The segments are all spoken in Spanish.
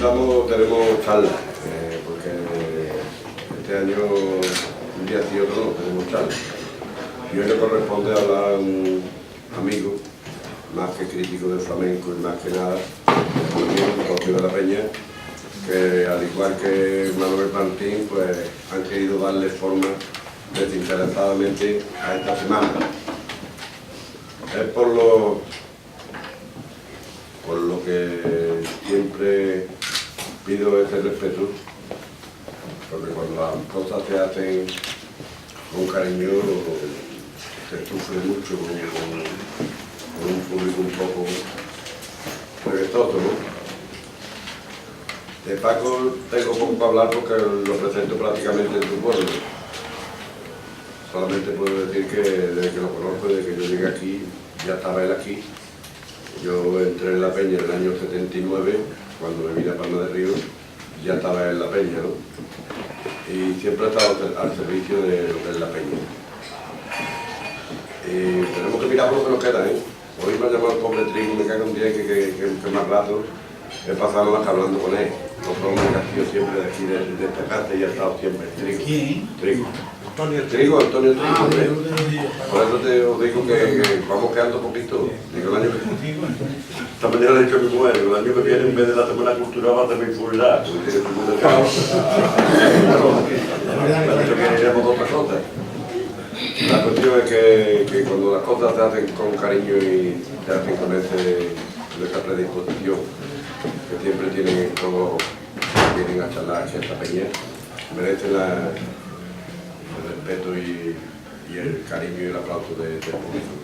tenemos charla, porque este año, un día sí otro no, tenemos charla. Y hoy le corresponde hablar a un amigo, más que crítico del flamenco y más que nada, Rocío de la Peña, que al igual que Manuel Martín, pues han querido darle forma desinteresadamente a esta semana. Es por lo que siempre pido este respeto, porque cuando las cosas se hacen con cariño se sufre mucho con un público un poco reguetoso, ¿no? De Paco tengo poco para hablar porque lo presento prácticamente en su pueblo. Solamente puedo decir que desde que lo conozco, desde que yo llegué aquí, ya estaba él aquí. Yo entré en La Peña en el año 79, cuando me vine a Palma del Río, ya estaba en La Peña, ¿no? Y siempre he estado al servicio de lo que es La Peña. Y tenemos que mirar por lo que nos queda, ¿eh? Hoy me ha llamado el pobre Trigo, me cago un día que más rato he pasado más hablando con él. Nosotros hemos sido siempre de aquí, de esta casa, y ha estado siempre Trigo. ¿Quién? Trigo. Antonio Trigo. Por eso os digo que vamos quedando poquito. Digo, el año que esta mañana le he dicho a mi mujer, el año que viene en vez de la semana cultural va a ser mi funeral, porque tiene su funeral. El año que viene iremos a otra cosa. La cuestión es que cuando las cosas se hacen con cariño y se hacen con esa predisposición que siempre tienen todos que vienen a charlar aquí a esta peña, merecen el respeto y el cariño y el aplauso del público.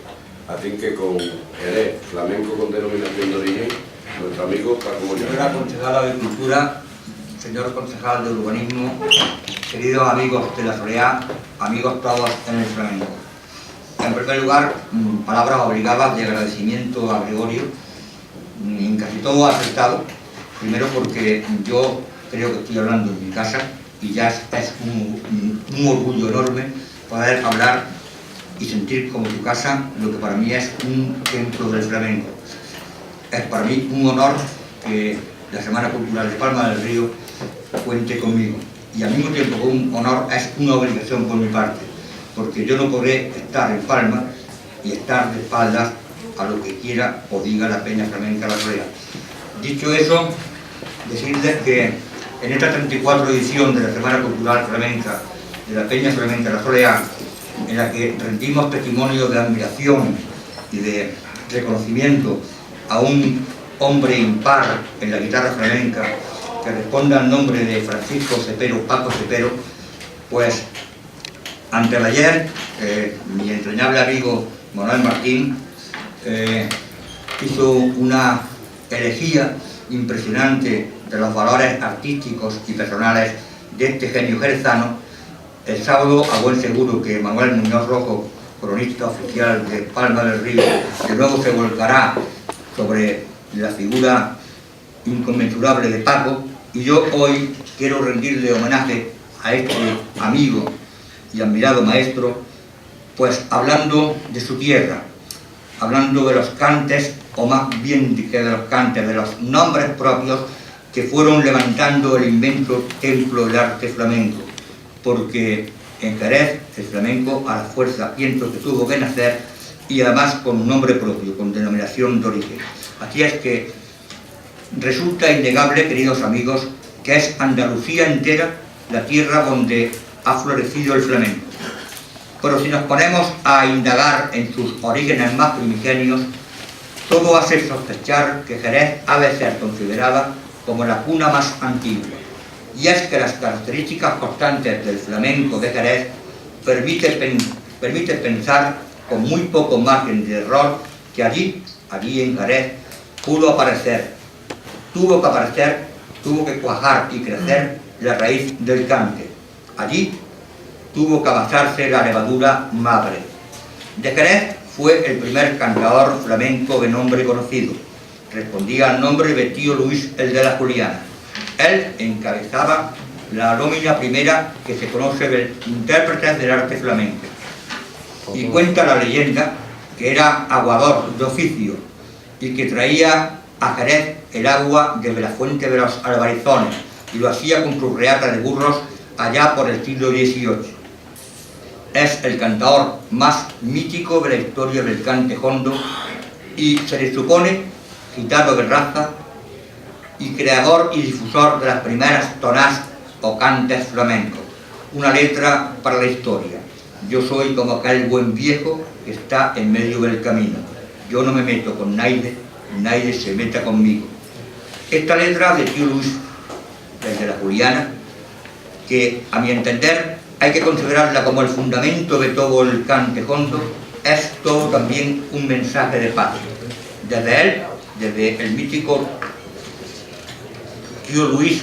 Así que con Jerez, flamenco con denominación de origen, nuestro amigo Paco Moya. Señora concejala de Cultura, señor concejal de Urbanismo, queridos amigos de la Soleá, amigos todos en el flamenco. En primer lugar, palabras obligadas de agradecimiento a Gregorio, en casi todo acertado. Primero porque yo creo que estoy hablando en mi casa y ya es un orgullo enorme poder hablar y sentir como tu casa lo que para mí es un templo del flamenco. Es para mí un honor que la Semana Cultural de Palma del Río cuente conmigo. Y al mismo tiempo un honor es una obligación por mi parte, porque yo no podré estar en Palma y estar de espaldas a lo que quiera o diga la Peña Flamenca La Soleá. Dicho eso, decirles que en esta 34 edición de la Semana Cultural Flamenca de la Peña Flamenca La Soleá, en la que rendimos testimonio de admiración y de reconocimiento a un hombre impar en la guitarra flamenca que responde al nombre de Francisco Cepero, Paco Cepero, pues ante el ayer, mi entrañable amigo Manuel Martín hizo una elegía impresionante de los valores artísticos y personales de este genio jerezano. El sábado, a buen seguro que Manuel Muñoz Rojo, cronista oficial de Palma del Río, de nuevo se volcará sobre la figura inconmensurable de Paco, y yo hoy quiero rendirle homenaje a este amigo y admirado maestro, pues hablando de su tierra, hablando de los cantes, o más bien que de los cantes, de los nombres propios que fueron levantando el inmenso templo del arte flamenco, porque en Jerez el flamenco a la fuerza pienso que tuvo que nacer, y además con un nombre propio, con denominación de origen. Así es que resulta innegable, queridos amigos, que es Andalucía entera la tierra donde ha florecido el flamenco. Pero si nos ponemos a indagar en sus orígenes más primigenios, todo hace sospechar que Jerez ha de ser considerada como la cuna más antigua. Y es que las características constantes del flamenco de Jerez permite pensar con muy poco margen de error que allí en Jerez, tuvo que cuajar y crecer la raíz del cante. Allí tuvo que amasarse la levadura madre. De Jerez fue el primer cantador flamenco de nombre conocido. Respondía al nombre de tío Luis el de la Juliana. Él encabezaba la nómina primera que se conoce de intérpretes del arte flamenco. Y cuenta la leyenda que era aguador de oficio y que traía a Jerez el agua desde la fuente de los Albarizones y lo hacía con sus reatas de burros allá por el siglo XVIII. Es el cantador más mítico de la historia del cante jondo y se le supone gitano de raza y creador y difusor de las primeras tonás o cantes flamencos. Una letra para la historia. Yo soy como aquel buen viejo que está en medio del camino. Yo no me meto con nadie, nadie se meta conmigo. Esta letra de Tío Luis, desde la Juliana, que a mi entender hay que considerarla como el fundamento de todo el cante jondo, es todo también un mensaje de paz. Desde él, desde el mítico Tío Luis,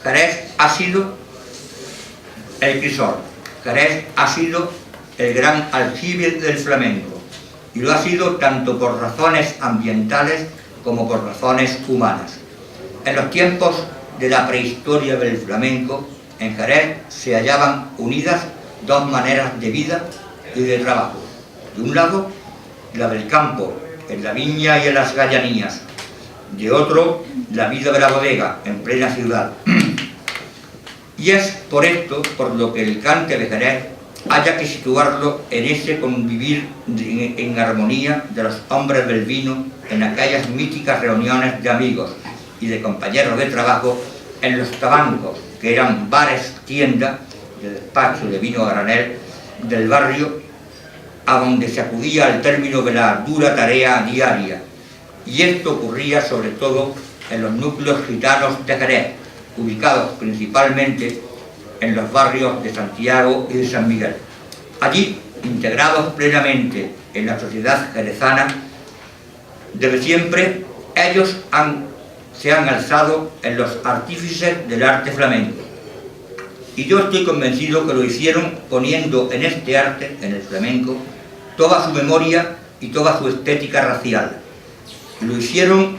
Jerez ha sido el crisol, Jerez ha sido el gran aljibe del flamenco, y lo ha sido tanto por razones ambientales como por razones humanas. En los tiempos de la prehistoria del flamenco, en Jerez se hallaban unidas dos maneras de vida y de trabajo. De un lado, la del campo, en la viña y en las gallanías. De otro, la vida de la bodega, en plena ciudad. Y es por esto por lo que el cante de Jerez haya que situarlo en ese convivir en armonía de los hombres del vino en aquellas míticas reuniones de amigos y de compañeros de trabajo en los tabancos, que eran bares, tiendas de despacho de vino a granel del barrio, a donde se acudía al término de la dura tarea diaria. Y esto ocurría sobre todo en los núcleos gitanos de Jerez, ubicados principalmente en los barrios de Santiago y de San Miguel. Allí, integrados plenamente en la sociedad jerezana, desde siempre ellos se han alzado en los artífices del arte flamenco. Y yo estoy convencido que lo hicieron poniendo en este arte, en el flamenco, toda su memoria y toda su estética racial. Lo hicieron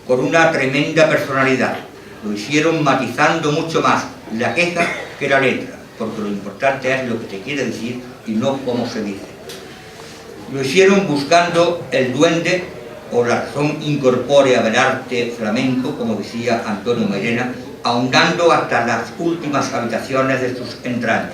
con una tremenda personalidad. Lo hicieron matizando mucho más la queja que la letra, porque lo importante es lo que se quiere decir y no cómo se dice. Lo hicieron buscando el duende o la razón incorpórea del arte flamenco, como decía Antonio Mairena, ahondando hasta las últimas habitaciones de sus entrañas.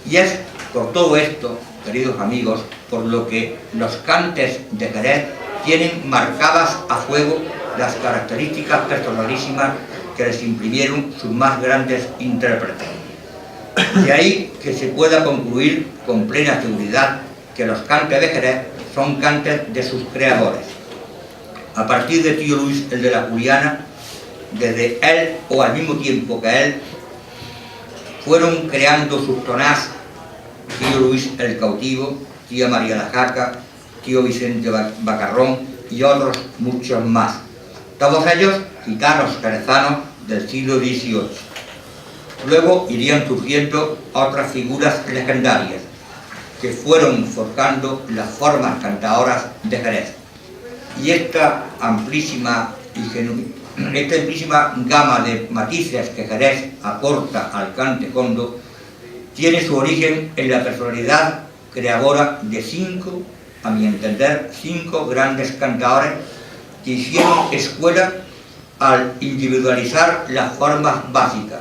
Y es por todo esto, queridos amigos, por lo que los cantes de Jerez tienen marcadas a fuego las características personalísimas que les imprimieron sus más grandes intérpretes. De ahí que se pueda concluir con plena seguridad que los cantes de Jerez son cantes de sus creadores. A partir de Tío Luis, el de la Juliana, desde él o al mismo tiempo que él, fueron creando sus tonás Tío Luis el Cautivo, tía María la Jaca, tío Vicente Bacarrón y otros muchos más. Todos ellos gitanos jerezanos del siglo XVIII. Luego irían surgiendo otras figuras legendarias que fueron forjando las formas cantadoras de Jerez. Y esta amplísima gama de matices que Jerez aporta al cante jondo tiene su origen en la personalidad creadora de a mi entender, cinco grandes cantadores que hicieron escuela al individualizar las formas básicas.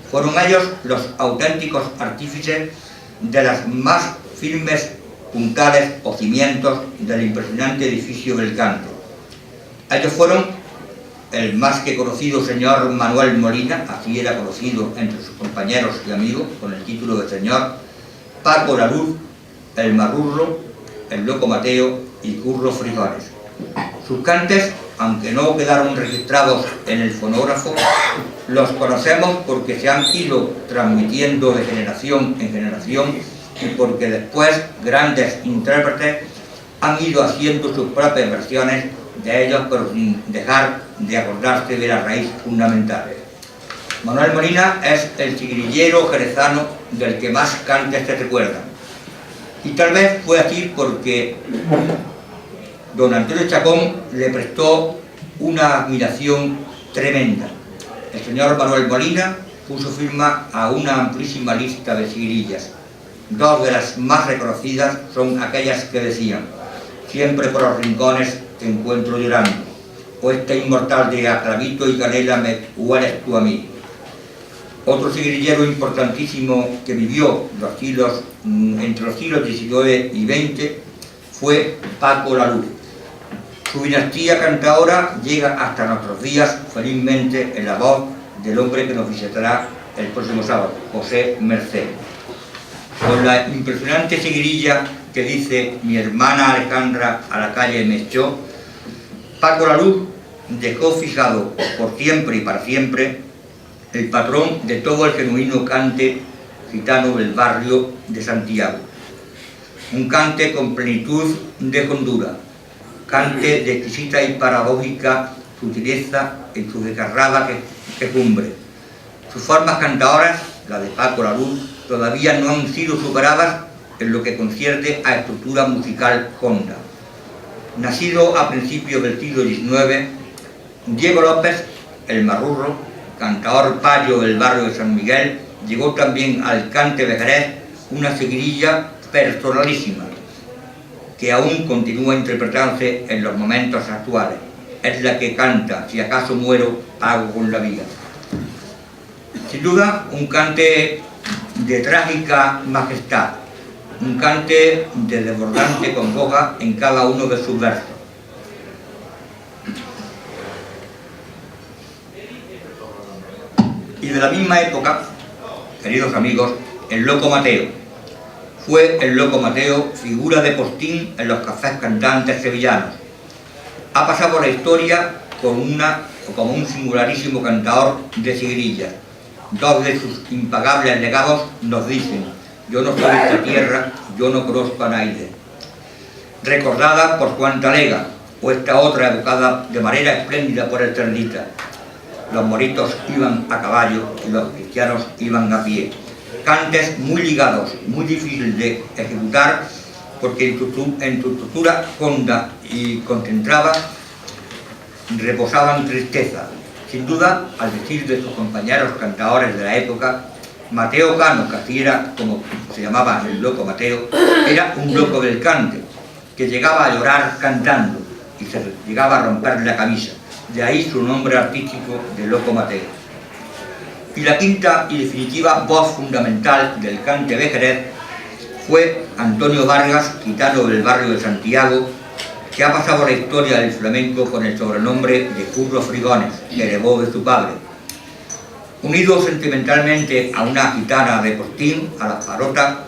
Fueron ellos los auténticos artífices de las más firmes puntales o cimientos del impresionante edificio del canto. Ellos fueron el más que conocido señor Manuel Molina, así era conocido entre sus compañeros y amigos con el título de señor, Paco la Luz, el Marrurro, el Loco Mateo y Curro Frijoles. Sus cantes, aunque no quedaron registrados en el fonógrafo, los conocemos porque se han ido transmitiendo de generación en generación y porque después grandes intérpretes han ido haciendo sus propias versiones de ellos, pero sin dejar de acordarse de la raíz fundamental. Manuel Molina es el chigrillero jerezano del que más cantes se recuerdan. Y tal vez fue así porque don Antonio Chacón le prestó una admiración tremenda. El señor Manuel Molina puso firma a una amplísima lista de sigrillas. Dos de las más reconocidas son aquellas que decían: siempre por los rincones te encuentro llorando, o esta inmortal de a clavito y canela me hueles tú a mí. Otro seguirillero importantísimo que vivió entre los siglos XIX y XX fue Paco la Luz. Su dinastía cantadora llega hasta nuestros días, felizmente, en la voz del hombre que nos visitará el próximo sábado, José Merced. Con la impresionante seguirilla que dice mi hermana Alejandra a la calle me echó, Paco la Luz dejó fijado por siempre y para siempre el patrón de todo el genuino cante gitano del barrio de Santiago. Un cante con plenitud de hondura, cante de exquisita y paradójica sutileza en su desgarrada quejumbre. Sus formas cantadoras, la de Paco la Luz, todavía no han sido superadas en lo que concierne a estructura musical honda. Nacido a principios del siglo XIX, Diego López, el Marrurro, cantador payo del barrio de San Miguel, llegó también al cante de Jerez una seguirilla personalísima, que aún continúa interpretándose en los momentos actuales. Es la que canta, si acaso muero, pago con la vida. Sin duda, un cante de trágica majestad, un cante de desbordante congoja en cada uno de sus versos. Y de la misma época, queridos amigos, el Loco Mateo. Fue el Loco Mateo figura de postín en los cafés cantantes sevillanos. Ha pasado la historia como un singularísimo cantador de seguirillas. Dos de sus impagables legados nos dicen: yo no soy de esta tierra, yo no conozco a nadie. Recordada por Juan Talega, o esta otra evocada de manera espléndida por el Ternita. Los moritos iban a caballo y los cristianos iban a pie. Cantes muy ligados, muy difíciles de ejecutar, porque en su estructura honda y concentrada reposaban tristeza. Sin duda, al decir de sus compañeros cantadores de la época, Mateo Cano, que así era como se llamaba el Loco Mateo, era un loco del cante, que llegaba a llorar cantando y se llegaba a romper la camisa. De ahí su nombre artístico de Loco Mateo. Y la quinta y definitiva voz fundamental del cante de Jerez fue Antonio Vargas, gitano del barrio de Santiago, que ha pasado la historia del flamenco con el sobrenombre de Curro Frigones, que heredó de su padre. Unido sentimentalmente a una gitana de postín, a la Parota,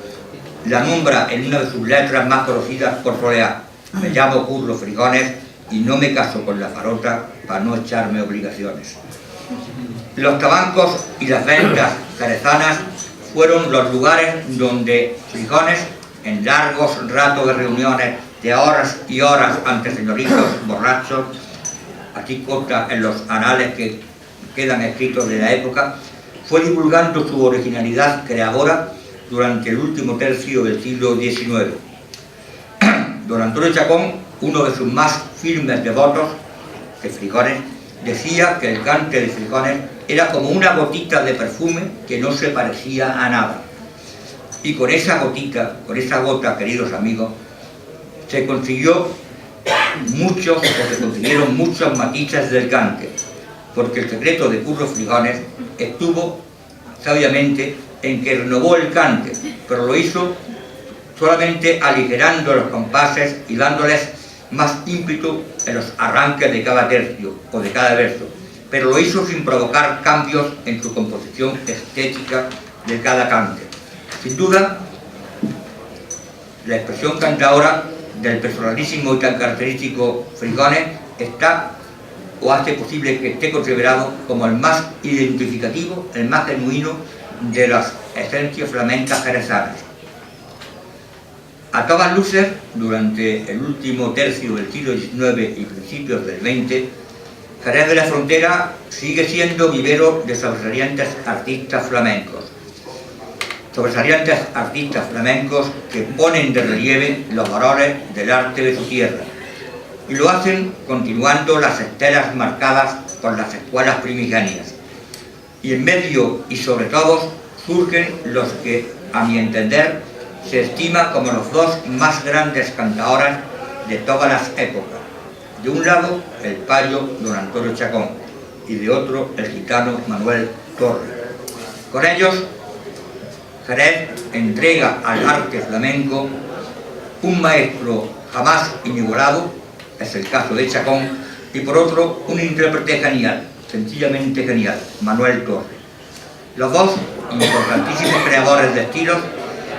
la nombra en una de sus letras más conocidas por soleá: me llamo Curro Frigones y no me caso con la Parota para no echarme obligaciones. Los tabancos y las ventas jerezanas fueron los lugares donde Frigones, en largos ratos de reuniones de horas y horas ante señoritos borrachos, aquí consta en los anales que quedan escritos de la época, fue divulgando su originalidad creadora durante el último tercio del siglo XIX. Don Antonio Chacón, uno de sus más firmes devotos de Frigones, decía que el cante de Frigones era como una gotita de perfume que no se parecía a nada. Y con esa gota, queridos amigos, se consiguieron muchos matices del cante, porque el secreto de Curro Frigones estuvo sabiamente en que renovó el cante, pero lo hizo solamente aligerando los compases y dándoles más ímpetu en los arranques de cada tercio o de cada verso, pero lo hizo sin provocar cambios en su composición estética de cada cante. Sin duda, la expresión cantadora del personalísimo y tan característico Frigones está o hace posible que esté considerado como el más identificativo, el más genuino de las esencias flamencas jerezanas. A todas luces, durante el último tercio del siglo XIX y principios del XX, Jerez de la Frontera sigue siendo vivero de sobresalientes artistas flamencos. Sobresalientes artistas flamencos que ponen de relieve los valores del arte de su tierra. Y lo hacen continuando las estelas marcadas por las escuelas primigenias. Y en medio y sobre todo surgen los que, a mi entender, se estima como los dos más grandes cantadores de todas las épocas, De un lado, el payo don Antonio Chacón, y de otro, el gitano Manuel Torre. Con ellos, Jerez entrega al arte flamenco un maestro jamás inigualado, es el caso de Chacón, y por otro, un intérprete genial, sencillamente genial, Manuel Torre. Los dos, importantísimos creadores de estilos,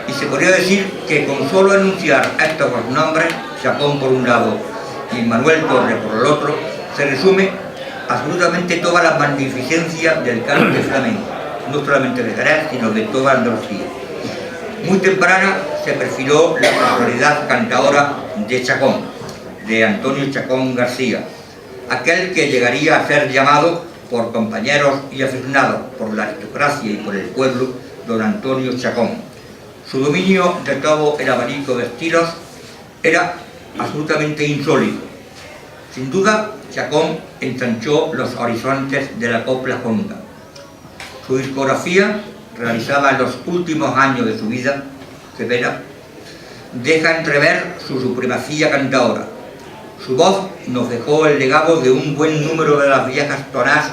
y se podría decir que con solo enunciar estos dos nombres, Chacón por un lado y Manuel Torre por el otro, se resume absolutamente toda la magnificencia del cante flamenco, no solamente de Jerez, sino de toda Andalucía. Muy temprana se perfiló la personalidad cantadora de Chacón, de Antonio Chacón García, aquel que llegaría a ser llamado por compañeros y aficionados, por la aristocracia y por el pueblo, don Antonio Chacón. Su dominio de todo el abanico de estilos era absolutamente insólito. Sin duda, Chacón ensanchó los horizontes de la copla honda. Su discografía, realizada en los últimos años de su vida, severa, deja entrever su supremacía cantadora. Su voz nos dejó el legado de un buen número de las viejas tonás,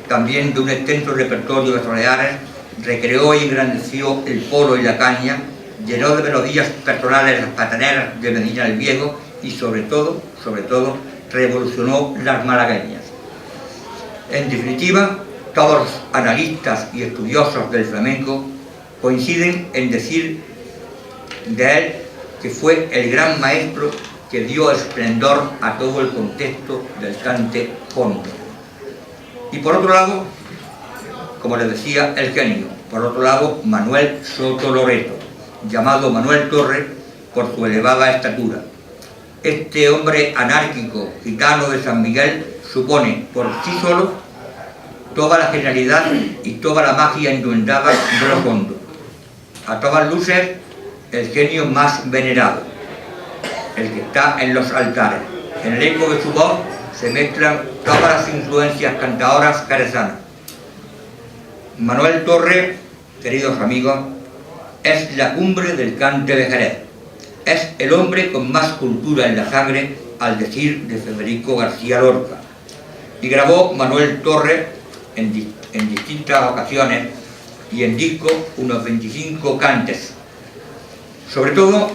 también de un extenso repertorio de soleares, recreó y engrandeció el polo y la caña, llenó de melodías personales las pataneras de Medina el Viejo y sobre todo, revolucionó las malagueñas. En definitiva, todos los analistas y estudiosos del flamenco coinciden en decir de él que fue el gran maestro que dio esplendor a todo el contexto del cante hondo. Y por otro lado, como les decía, el genio. Por otro lado, Manuel Soto Loreto, llamado Manuel Torre por su elevada estatura. Este hombre anárquico, gitano de San Miguel, supone por sí solo toda la genialidad y toda la magia enduendada de los hondos. A todas luces, el genio más venerado, el que está en los altares. En el eco de su voz se mezclan todas las influencias cantadoras jerezanas. Manuel Torre, queridos amigos, es la cumbre del cante de Jerez. Es el hombre con más cultura en la sangre, al decir de Federico García Lorca. Y grabó Manuel Torre en distintas ocasiones y en disco unos 25 cantes. Sobre todo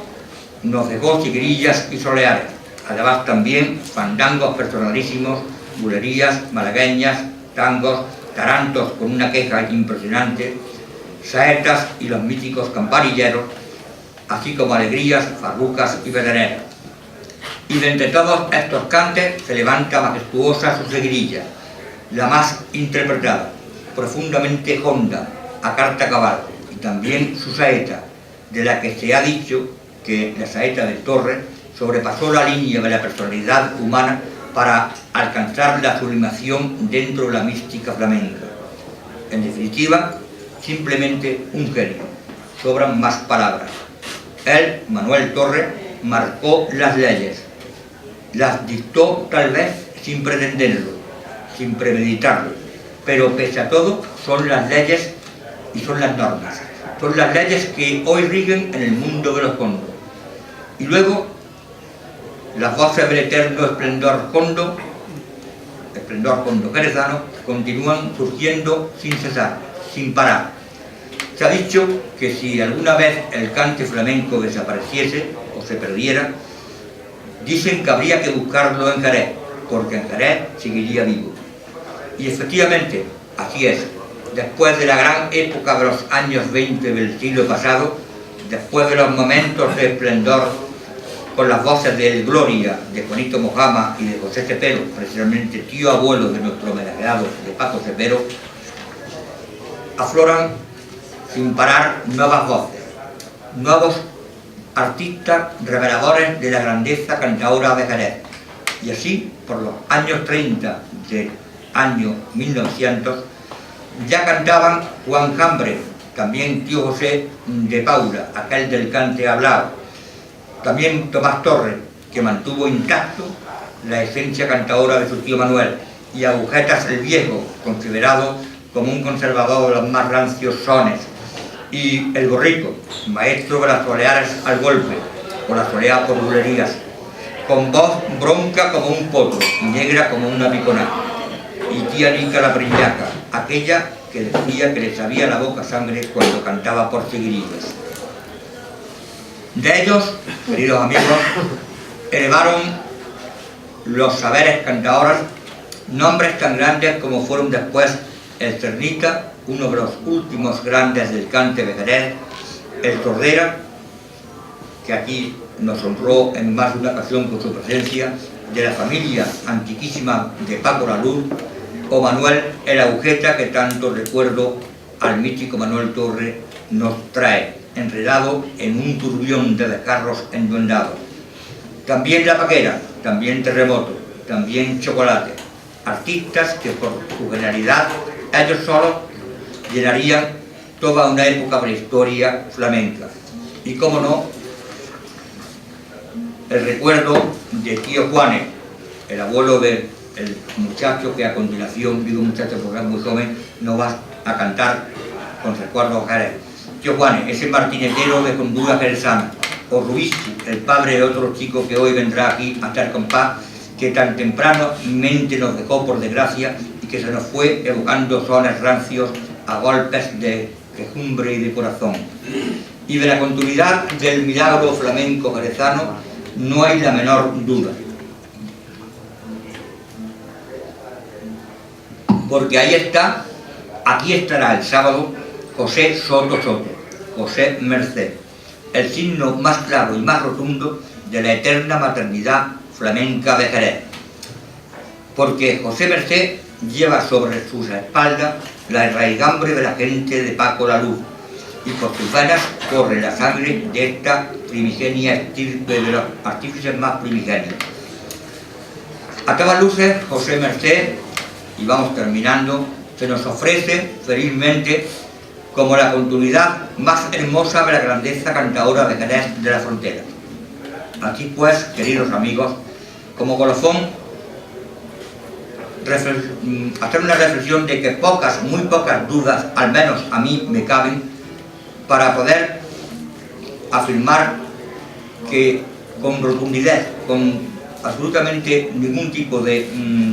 nos dejó chiquirillas y soleares, además también fandangos personalísimos, bulerías malagueñas, tangos, tarantos con una queja impresionante, saetas y los míticos campanilleros, así como alegrías, farrucas y vedeneras. Y de entre todos estos cantes se levanta majestuosa su seguidilla, la más interpretada, profundamente honda, a carta cabal, y también su saeta, de la que se ha dicho que la saeta de Torre sobrepasó la línea de la personalidad humana para alcanzar la sublimación dentro de la mística flamenca. En definitiva, simplemente un genio. Sobran más palabras. Él, Manuel Torre, marcó las leyes. Las dictó tal vez sin pretenderlo, sin premeditarlo, pero pese a todo son las leyes y son las normas. Son las leyes que hoy rigen en el mundo de los hondos. Y luego, las voces del eterno esplendor hondo jerezano, continúan surgiendo sin cesar, sin parar. Se ha dicho que si alguna vez el cante flamenco desapareciese o se perdiera, dicen que habría que buscarlo en Jerez, porque en Jerez seguiría vivo. Y efectivamente, así es. Después de la gran época de los años 20 del siglo pasado, después de los momentos de esplendor con las voces del Gloria, de Juanito Mojama y de José Cepero, precisamente tío abuelo de nuestro homenajeado de Paco Cepero, afloran sin parar nuevas voces, nuevos artistas reveladores de la grandeza cantadora de Jerez. Y así, por los años 30 del año 1900, ya cantaban Juan Cambre, también tío José de Paula, aquel del cante hablado, también Tomás Torres, que mantuvo intacto la esencia cantadora de su tío Manuel, y Agujetas el Viejo, considerado como un conservador de los más rancios sones, y el Borrico, maestro de las soleares al golpe, o las soleadas por bulerías. con voz bronca como un potro y negra como una picona. Y tía Nica la brillaca, aquella que decía que le sabía la boca sangre cuando cantaba por seguirillos. De ellos, queridos amigos, elevaron los saberes cantadores nombres tan grandes como fueron después el Cernita, uno de los últimos grandes del cante de Jerez, el Tordera, que aquí nos honró en más de una ocasión con su presencia, de la familia antiquísima de Paco la Luz, o Manuel el Agujeta, que tanto recuerdo al mítico Manuel Torre nos trae, enredado en un turbión de descarros enduendados. También La Paquera, también Terremoto, también Chocolate, artistas que por su genialidad ellos solos llenarían toda una época prehistoria flamenca. Y cómo no, el recuerdo de tío Juanes, el abuelo del muchacho que a continuación, digo muchacho porque es muy joven, nos va a cantar con recuerdos a Jerez. Tío Juanes, ese martinetero de Honduras jerezana, o Ruisti, el padre de otro chico que hoy vendrá aquí a estar con paz, que tan tempranamente nos dejó por desgracia y que se nos fue evocando sones rancios a golpes de quejumbre y de corazón. Y de la continuidad del milagro flamenco jerezano no hay la menor duda. Porque ahí está, aquí estará el sábado José Soto Soto, José Merced, el signo más claro y más rotundo de la eterna maternidad flamenca de Jerez. Porque José Merced lleva sobre sus espaldas la raigambre de la gente de Paco la Luz, y por sus venas corre la sangre de esta primigenia estirpe de los artífices más primigenios. A todas luces, José Merced, y vamos terminando, se nos ofrece felizmente como la continuidad más hermosa de la grandeza cantadora de Jerez de la Frontera. Aquí pues, queridos amigos, como colofón, hacer una reflexión de que pocas, muy pocas dudas, al menos a mí me caben, para poder afirmar que con rotundidad, con absolutamente ningún tipo de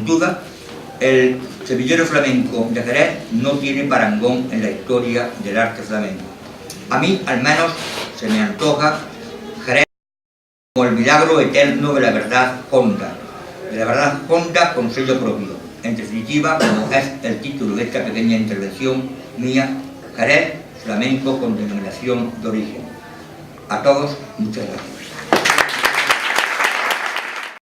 duda, el sevillero flamenco de Jerez no tiene parangón en la historia del arte flamenco. A mí, al menos, se me antoja Jerez como el milagro eterno de la verdad honda, con sello propio. En definitiva, como es el título de esta pequeña intervención mía, Jerez flamenco con denominación de origen. A todos, muchas gracias.